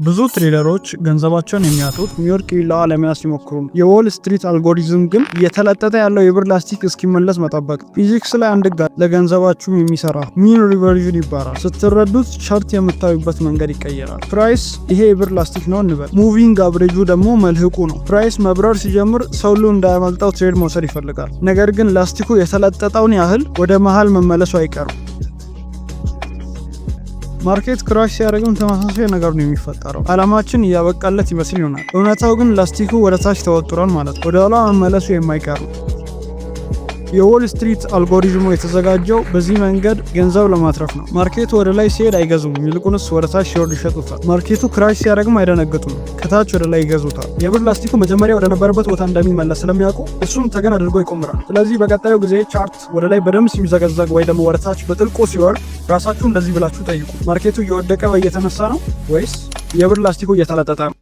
ብዙ ትሬደሮች ገንዘባቸውን የሚያጡት ኒውዮርክ ቪላ ለመያዝ ሲሞክሩ ነው። የዎል ስትሪት አልጎሪዝም ግን እየተለጠጠ ያለው የብር ላስቲክ እስኪመለስ መጠበቅ። ፊዚክስ ላይ አንድ ጋር ለገንዘባችሁ የሚሰራ ሚን ሪቨርዥን ይባላል። ስትረዱት ቻርት የምታዩበት መንገድ ይቀየራል። ፕራይስ ይሄ የብር ላስቲክ ነው እንበል። ሙቪንግ አብሬጁ ደግሞ መልህቁ ነው። ፕራይስ መብረር ሲጀምር ሰው ሁሉ እንዳያመልጠው ትሬድ መውሰድ ይፈልጋል። ነገር ግን ላስቲኩ የተለጠጠውን ያህል ወደ መሃል መመለሱ አይቀርም። ማርኬት ክራሽ ሲያደርግም ተመሳሳይ ነገር ነው የሚፈጠረው። አላማችን እያበቃለት ይመስል ይሆናል። እውነታው ግን ላስቲኩ ወደ ታች ተወጥሯል ማለት ነው። ወደ ኋላ መመለሱ የማይቀር ነው። የዎል ስትሪት አልጎሪዝሙ የተዘጋጀው በዚህ መንገድ ገንዘብ ለማትረፍ ነው። ማርኬቱ ወደ ላይ ሲሄድ አይገዙም፣ ይልቁንስ ወደ ታች ሲወርድ ይሸጡታል። ማርኬቱ ክራሽ ሲያደርግም አይደነግጡም፣ ከታች ወደ ላይ ይገዙታል። የብር ላስቲኩ መጀመሪያ ወደ ነበረበት ቦታ እንደሚመለስ ስለሚያውቁ እሱም ተገን አድርጎ ይቆምራል። ስለዚህ በቀጣዩ ጊዜ ቻርት ወደ ላይ በደንብ ሲዘገዘግ ወይ ደግሞ ወደ ታች በጥልቁ ሲወርድ ራሳችሁ እንደዚህ ብላችሁ ጠይቁ። ማርኬቱ እየወደቀ እየተነሳ ነው ወይስ የብር ላስቲኩ እየተለጠጠ ነው?